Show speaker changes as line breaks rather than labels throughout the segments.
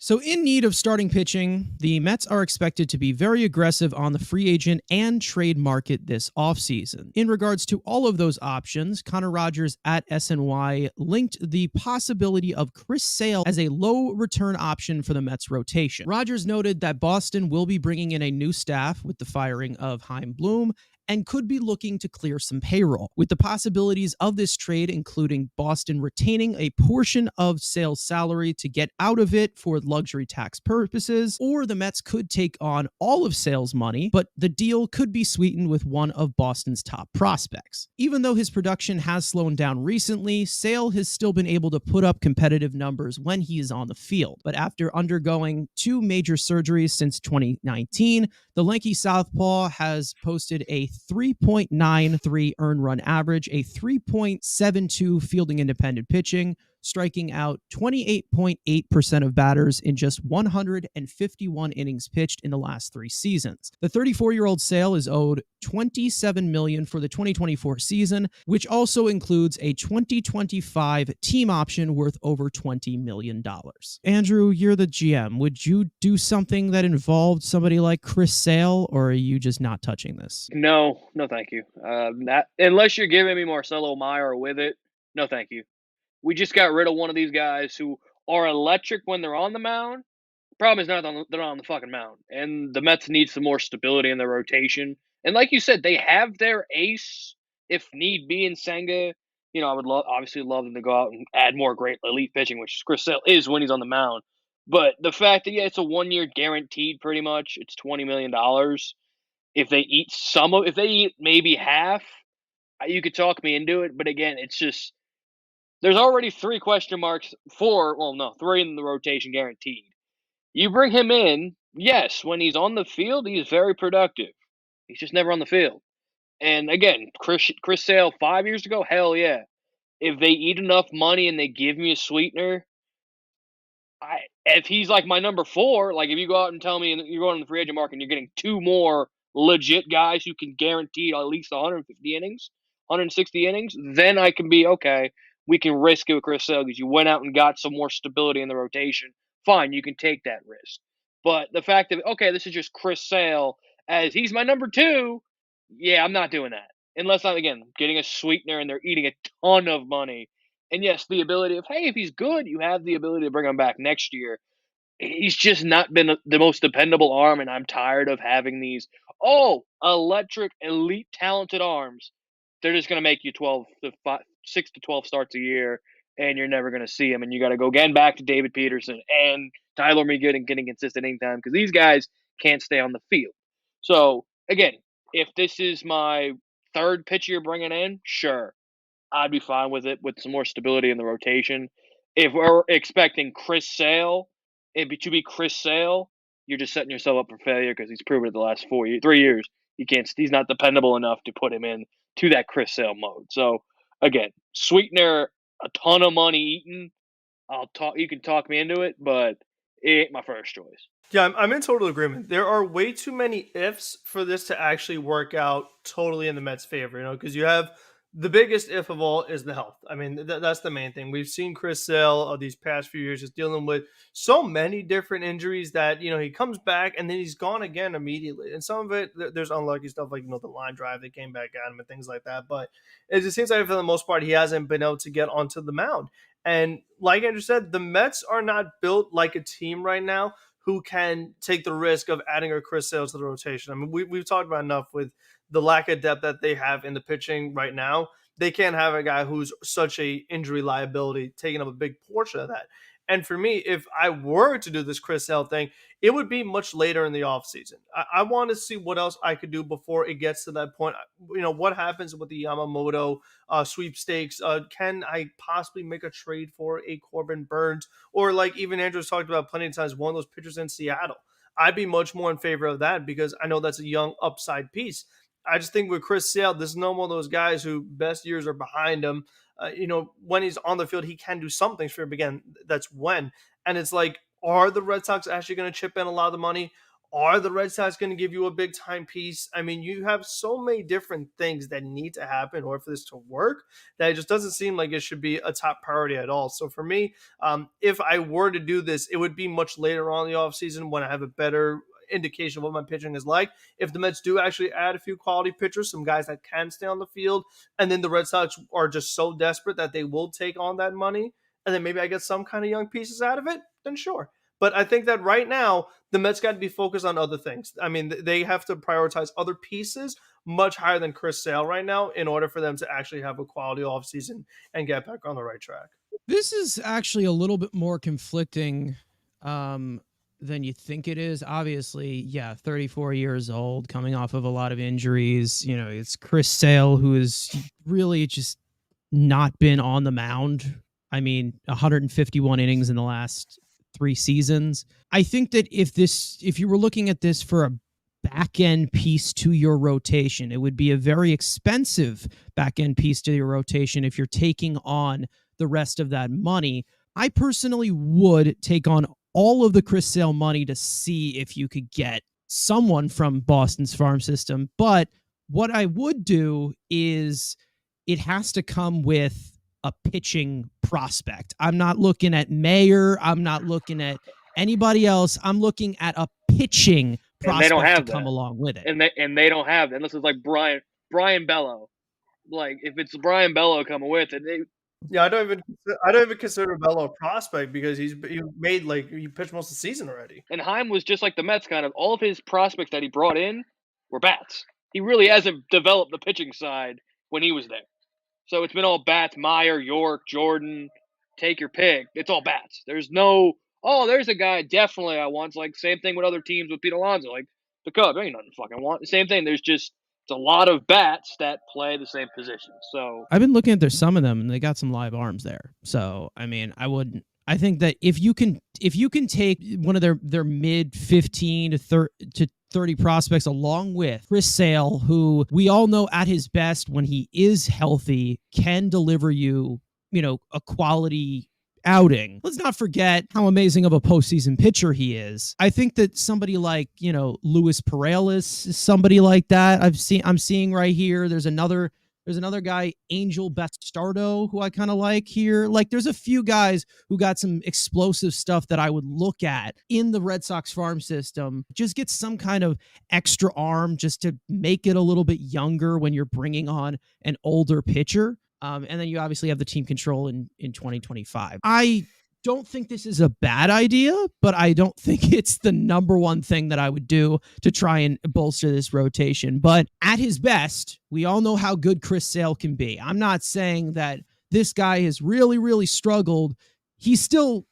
So, in need of starting pitching, the Mets are expected to be very aggressive on the free agent and trade market this offseason. In regards to all of those options, Connor Rogers at SNY linked the possibility of Chris Sale as a low return option for the Mets rotation. Rogers noted that Boston will be bringing in a new staff with the firing of Chaim Bloom and could be looking to clear some payroll, with the possibilities of this trade including Boston retaining a portion of Sale's salary to get out of it for luxury tax purposes, or the Mets could take on all of Sale's money, but the deal could be sweetened with one of Boston's top prospects. Even though his production has slowed down recently, Sale has still been able to put up competitive numbers when he is on the field. But after undergoing 2 major surgeries since 2019, the lanky southpaw has posted a 3.93 earned run average, a 3.72 fielding independent pitching, striking out 28.8% of batters in just 151 innings pitched in the last 3 seasons. The 34-year-old Sale is owed $27 million for the 2024 season, which also includes a 2025 team option worth over $20 million. Andrew, you're the GM. Would you do something that involved somebody like Chris Sale, or are you just not touching this?
No, thank you. Unless you're giving me Marcelo Meyer with it, no, thank you. We just got rid of one of these guys who are electric when they're on the mound. Problem is they're not on the fucking mound, and the Mets need some more stability in their rotation. And like you said, they have their ace if need be in Senga. I would obviously love them to go out and add more great elite pitching, which Chris Sale is when he's on the mound. But the fact that it's a 1-year guaranteed, pretty much, it's $20 million. If they eat maybe half, you could talk me into it. But again, it's just there's already 3 question marks no, 3 in the rotation guaranteed. You bring him in, yes, when he's on the field, he's very productive. He's just never on the field. And again, Chris Sale 5 years ago, hell yeah. If they eat enough money and they give me a sweetener, if he's like my number 4, like if you go out and tell me you're going on the free agent market and you're getting 2 more legit guys who can guarantee at least 150 innings, 160 innings, then I can be okay. We can risk it with Chris Sale because you went out and got some more stability in the rotation. Fine, you can take that risk. But the fact that, okay, this is just Chris Sale as he's my number 2, yeah, I'm not doing that. Unless I'm, again, getting a sweetener and they're eating a ton of money. And yes, the ability of, hey, if he's good, you have the ability to bring him back next year. He's just not been the most dependable arm, and I'm tired of having these, electric, elite, talented arms. They're just going to make you 6 to 12 starts a year, and you're never going to see them. And you got to go again back to David Peterson and Tyler Megill and getting consistent anytime because these guys can't stay on the field. So, again, if this is my 3rd pitcher you're bringing in, sure, I'd be fine with it with some more stability in the rotation. If we're expecting Chris Sale to be Chris Sale, you're just setting yourself up for failure because he's proven it the last 3 years. He's not dependable enough to put him in to that Chris Sale mode. So again, sweetener, a ton of money eaten. You can talk me into it, but it ain't my first choice.
Yeah, I'm in total agreement. There are way too many ifs for this to actually work out totally in the Mets' favor, because you have the biggest if of all is the health. I mean, that's the main thing. We've seen Chris Sale these past few years just dealing with so many different injuries that, he comes back and then he's gone again immediately. And some of it, there's unlucky stuff like, the line drive that came back at him and things like that. But it just seems like for the most part, he hasn't been able to get onto the mound. And like Andrew said, the Mets are not built like a team right now who can take the risk of adding a Chris Sale to the rotation. I mean, we've talked about enough with the lack of depth that they have in the pitching right now. They can't have a guy who's such a injury liability taking up a big portion of that. And for me, if I were to do this Chris Sale thing, it would be much later in the offseason. I want to see what else I could do before it gets to that point. What happens with the Yamamoto sweepstakes? Can I possibly make a trade for a Corbin Burns? Or like even Andrew's talked about plenty of times, one of those pitchers in Seattle. I'd be much more in favor of that because I know that's a young upside piece. I just think with Chris Sale, this is no one of those guys who best years are behind him. When he's on the field, he can do some things for him. Again, that's when. And it's like, are the Red Sox actually going to chip in a lot of the money? Are the Red Sox going to give you a big time piece? I mean, you have so many different things that need to happen in order for this to work that it just doesn't seem like it should be a top priority at all. So for me, if I were to do this, it would be much later on in the offseason when I have a better indication of what my pitching is like. If the Mets do actually add a few quality pitchers, some guys that can stay on the field, and then the Red Sox are just so desperate that they will take on that money, and then maybe I get some kind of young pieces out of it, then sure. But I think that right now, the Mets got to be focused on other things. I mean, they have to prioritize other pieces much higher than Chris Sale right now in order for them to actually have a quality offseason and get back on the right track.
This is actually a little bit more conflicting than you think it is. Obviously, yeah, 34 years old, coming off of a lot of injuries. You know, it's Chris Sale, who has really just not been on the mound. I mean, 151 innings in the last 3 seasons. I think that if you were looking at this for a back end piece to your rotation, it would be a very expensive back end piece to your rotation if you're taking on the rest of that money. I personally would take on all of the Chris Sale money to see if you could get someone from Boston's farm system. But what I would do is it has to come with a pitching prospect. I'm not looking at Mayer. I'm not looking at anybody else. I'm looking at a pitching prospect to come along with it.
And they don't have that. This is like Brian Bello. Like, if it's Brian Bello coming with it,
I don't even consider Bello a prospect because he pitched most of the season already.
And Heim was just like the Mets, kind of. All of his prospects that he brought in were bats. He really hasn't developed the pitching side when he was there. So it's been all bats: Meyer, York, Jordan. Take your pick. It's all bats. There's no, there's a guy definitely I want. It's like same thing with other teams with Pete Alonso, like the Cubs. There ain't nothing fucking want. The same thing. There's just it's a lot of bats that play the same position. So
I've been looking at some of them, and they got some live arms there. So I mean, I think that if you can take one of their mid 15 to 30 prospects along with Chris Sale, who we all know at his best when he is healthy can deliver you, a quality outing. Let's not forget how amazing of a postseason pitcher he is. I think that somebody like, Luis Perales is somebody like that. I'm seeing right here. There's another guy, Angel Bastardo, who I kind of like here. Like, there's a few guys who got some explosive stuff that I would look at in the Red Sox farm system. Just get some kind of extra arm just to make it a little bit younger when you're bringing on an older pitcher. And then you obviously have the team control in 2025. I don't think this is a bad idea, but I don't think it's the number one thing that I would do to try and bolster this rotation. But at his best, we all know how good Chris Sale can be. I'm not saying that this guy has really, really struggled. He's still,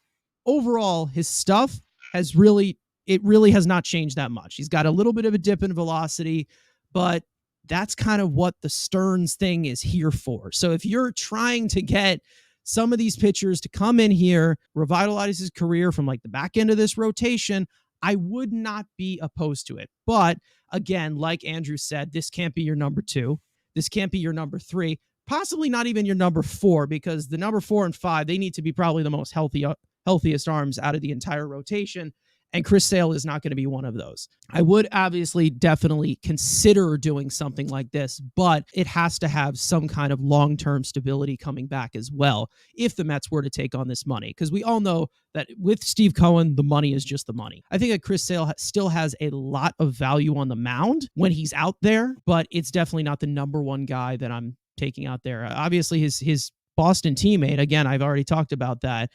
overall, his stuff has really has not changed that much. He's got a little bit of a dip in velocity, but that's kind of what the Stearns thing is here for. So if you're trying to get some of these pitchers to come in here, revitalize his career from like the back end of this rotation, I would not be opposed to it. But again, like Andrew said, this can't be your number 2. This can't be your number 3, possibly not even your number 4, because the number 4 and 5, they need to be probably the most healthiest arms out of the entire rotation. And Chris Sale is not going to be one of those. I would obviously definitely consider doing something like this, but it has to have some kind of long-term stability coming back as well if the Mets were to take on this money. Because we all know that with Steve Cohen, the money is just the money. I think that Chris Sale still has a lot of value on the mound when he's out there, but it's definitely not the number one guy that I'm taking out there. Obviously, his Boston teammate, again, I've already talked about that.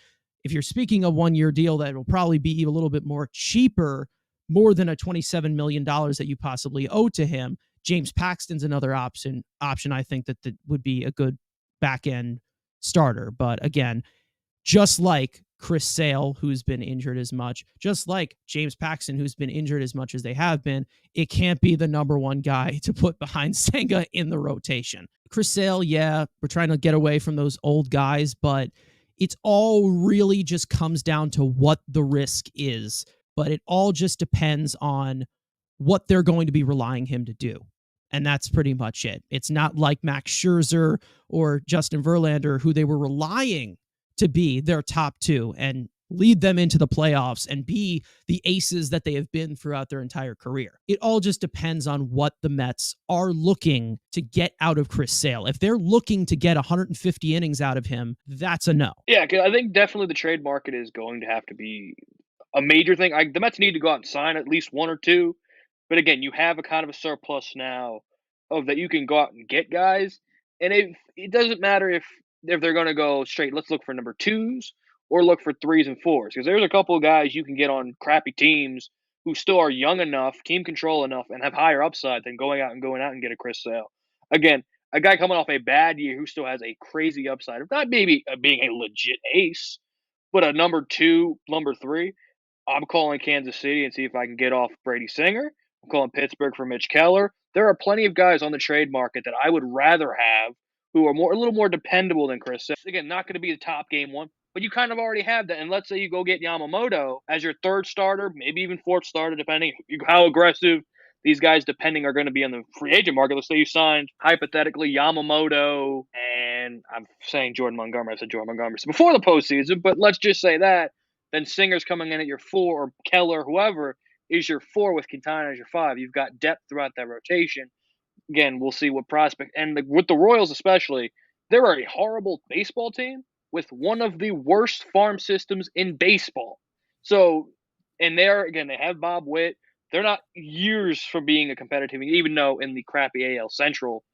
If you're speaking a one-year deal that will probably be a little bit more cheaper, more than a $27 million that you possibly owe to him, James Paxton's another option. I think that would be a good back-end starter. But again, just like Chris Sale, who's been injured as much, just like James Paxton, who's been injured as much as they have been, it can't be the number one guy to put behind Senga in the rotation. Chris Sale, yeah, we're trying to get away from those old guys, but it's all really just comes down to what the risk is, but it all just depends on what they're going to be relying him to do. And that's pretty much it. It's not like Max Scherzer or Justin Verlander, who they were relying to be their top 2. And lead them into the playoffs and be the aces that they have been throughout their entire career. It all just depends on what the Mets are looking to get out of Chris Sale. If they're looking to get 150 innings out of him, that's a no.
Yeah, 'cause I think definitely the trade market is going to have to be a major thing. The Mets need to go out and sign at least one or two. But again, you have a kind of a surplus now of that you can go out and get guys. And it doesn't matter if they're going to go straight, let's look for number twos or look for threes and fours. Because there's a couple of guys you can get on crappy teams who still are young enough, team control enough, and have higher upside than going out and get a Chris Sale. Again, a guy coming off a bad year who still has a crazy upside of not maybe being a legit ace, but a number two, number three. I'm calling Kansas City and see if I can get off Brady Singer. I'm calling Pittsburgh for Mitch Keller. There are plenty of guys on the trade market that I would rather have who are a little more dependable than Chris Sale. Again, not going to be the top game one, but you kind of already have that. And let's say you go get Yamamoto as your third starter, maybe even fourth starter, depending how aggressive these guys, depending, are going to be on the free agent market. Let's say you signed, hypothetically, Yamamoto and I'm saying Jordan Montgomery. I said Jordan Montgomery before the postseason, but let's just say that. Then Singer's coming in at your 4, or Keller, whoever, is your 4 with Quintana as your 5. You've got depth throughout that rotation. Again, we'll see what prospect. And with the Royals especially, they're a horrible baseball team with one of the worst farm systems in baseball. So, and they have Bob Witt. They're not years from being a competitive, even though in the crappy AL Central,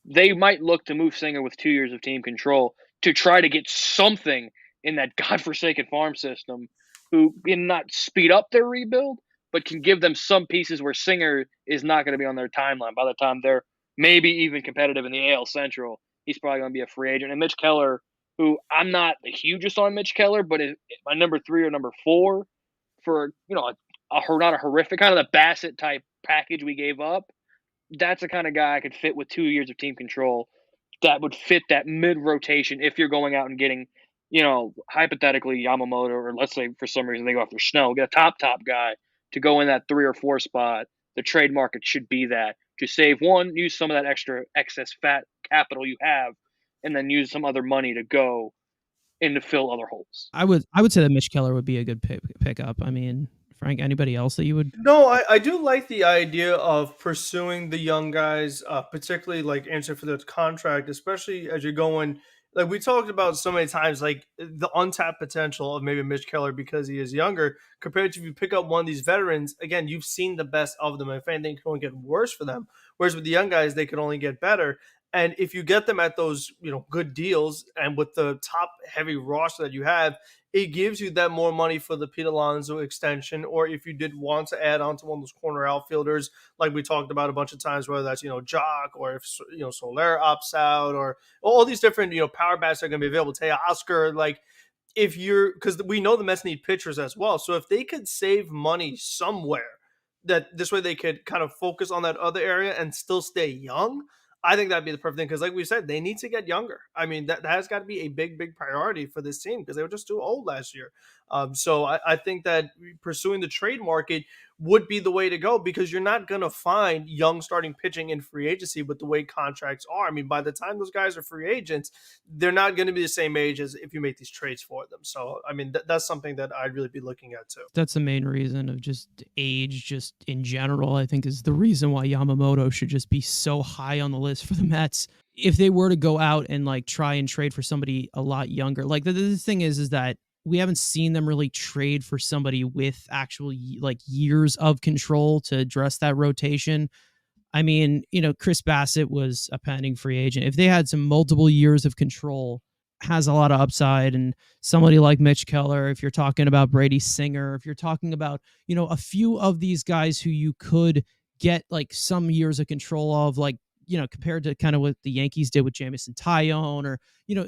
they might look to move Singer with 2 years of team control to try to get something in that godforsaken farm system who can not speed up their rebuild, but can give them some pieces where Singer is not going to be on their timeline. By the time they're maybe even competitive in the AL Central, he's probably going to be a free agent. And Mitch Keller, who I'm not the hugest on Mitch Keller, but is my number 3 or number 4 for, not a horrific, kind of the Bassett type package we gave up. That's the kind of guy I could fit with 2 years of team control that would fit that mid-rotation if you're going out and getting, hypothetically Yamamoto, or let's say for some reason they go after Snell, get a top guy to go in that 3 or 4 spot. The trade market should be that. To save one, use some of that extra excess fat capital you have, and then use some other money to go in to fill other holes.
I would say that Mitch Keller would be a good pickup. I mean, Frank, anybody else that you would?
No, I do like the idea of pursuing the young guys, particularly like answer for their contract, especially as you're going. Like we talked about so many times, like the untapped potential of maybe Mitch Keller because he is younger compared to if you pick up one of these veterans, again, you've seen the best of them. If anything, it can only get worse for them. Whereas with the young guys, they can only get better. And if you get them at those, good deals and with the top heavy roster that you have, it gives you that more money for the Pete Alonso extension. Or if you did want to add on to one of those corner outfielders, like we talked about a bunch of times, whether that's, Jock or if, Soler opts out or all these different, power bats are going to be available. Taya Oscar, like if you're, because we know the Mets need pitchers as well. So if they could save money somewhere that this way they could kind of focus on that other area and still stay young, I think that'd be the perfect thing because, like we said, they need to get younger. I mean, that has got to be a big priority for this team because they were just too old last year. So I think that pursuing the trade market would be the way to go because you're not going to find young starting pitching in free agency with the way contracts are. I mean, by the time those guys are free agents, they're not going to be the same age as if you make these trades for them. So, I mean, that's something that I'd really be looking at too.
That's the main reason of just age, just in general, I think is the reason why Yamamoto should just be so high on the list for the Mets. If they were to go out and like try and trade for somebody a lot younger, like the thing is that we haven't seen them really trade for somebody with actual like years of control to address that rotation. I mean, Chris Bassett was a pending free agent. If they had some multiple years of control, has a lot of upside. And somebody like Mitch Keller, if you're talking about Brady Singer, if you're talking about, a few of these guys who you could get like some years of control of, like, compared to kind of what the Yankees did with Jamison Tyone or,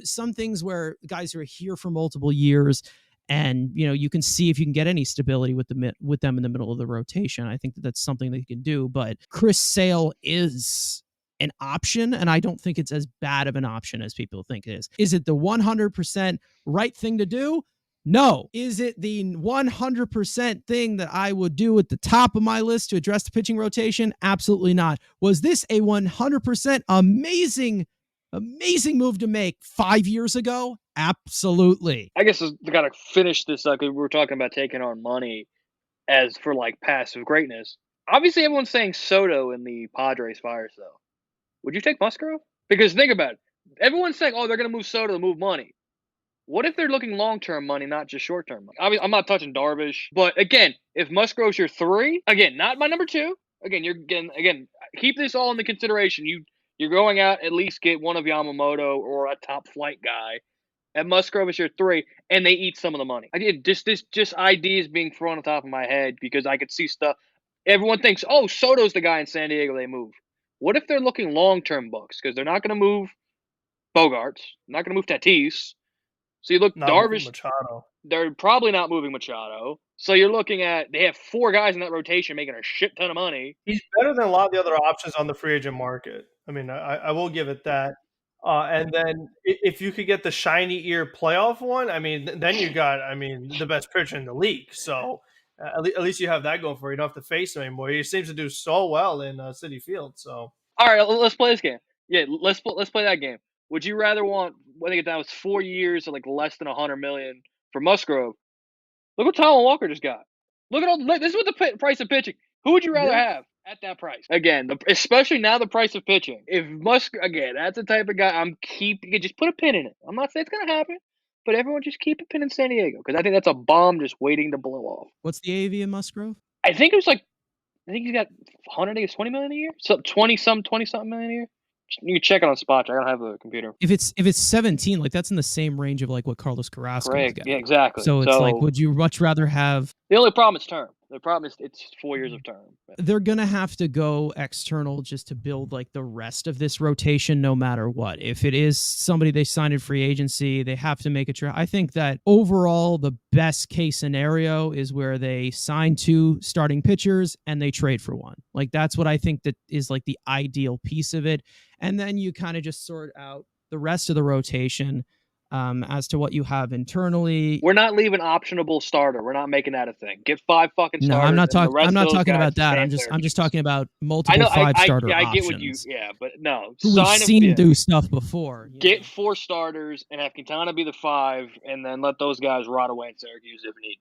some things where guys who are here for multiple years and, you can see if you can get any stability with them in the middle of the rotation. I think that's something that you can do, but Chris Sale is an option. And I don't think it's as bad of an option as people think it is. Is it the 100% right thing to do? No. Is it the 100% thing that I would do at the top of my list to address the pitching rotation? Absolutely not. Was this a 100% amazing Amazing move to make 5 years ago? Absolutely.
I guess I got to finish this up because we were talking about taking on money as for like passive greatness. Obviously, everyone's saying Soto in the Padres fire sale. Would you take Musgrove? Because think about it. Everyone's saying, oh, they're going to move Soto to move money. What if they're looking long-term money, not just short-term money? I mean, I'm not touching Darvish, but again, if Musgrove's your 3, again, not my number 2. Again, keep this all into consideration. You're going out, at least get one of Yamamoto or a top flight guy. And Musgrove is your 3, and they eat some of the money. Again, just ideas being thrown on top of my head because I could see stuff. Everyone thinks, oh, Soto's the guy in San Diego they move. What if they're looking long-term books? Because they're not going to move Bogarts, not going to move Tatis. So you look
Not
Darvish.
Machado.
They're probably not moving Machado. So you're looking at they have 4 guys in that rotation making a shit ton of money.
He's better than a lot of the other options on the free agent market. I mean, I will give it that. And then if you could get the shiny ear playoff one, I mean, then you got, I mean, the best pitcher in the league. So at least you have that going for you. You don't have to face him anymore. He seems to do so well in Citi Field. So
all right, let's play this game. Yeah, let's play that game. Would you rather want? I think that was 4 years or like less than $100 million for Musgrove. Look what Tyler Walker just got. Look at all. This is what the price of pitching. Who would you rather have at that price? Again, especially now the price of pitching. If again, that's the type of guy you can just put a pin in it. I'm not saying it's gonna happen, but everyone just keep a pin in San Diego because I think that's a bomb just waiting to blow off.
What's the AV in Musgrove?
I think he's got 120 million a year. So 20 something million a year. You can check it on Spot. I don't have the computer.
If it's 17, like that's in the same range of like what Carlos Carrasco's got.
Yeah, exactly.
So it's like, would you much rather have?
The only problem is term. The problem is it's 4 years of term.
They're gonna have to go external just to build like the rest of this rotation, no matter what. If it is somebody they signed in free agency, they have to make a trade. I think that overall, the best case scenario is where they sign 2 starting pitchers and they trade for 1. Like that's what I think that is like the ideal piece of it. And then you kind of just sort out the rest of the rotation as to what you have internally.
We're not leaving optionable starter. We're not making that a thing. Get 5 fucking starters.
No, I'm not talking. I'm not talking about that. I'm just talking about multiple 5-starter options.
I get what you. Yeah, but no.
We've seen do stuff before.
Get 4 starters and have Quintana be the 5, and then let those guys rot away in Syracuse if need.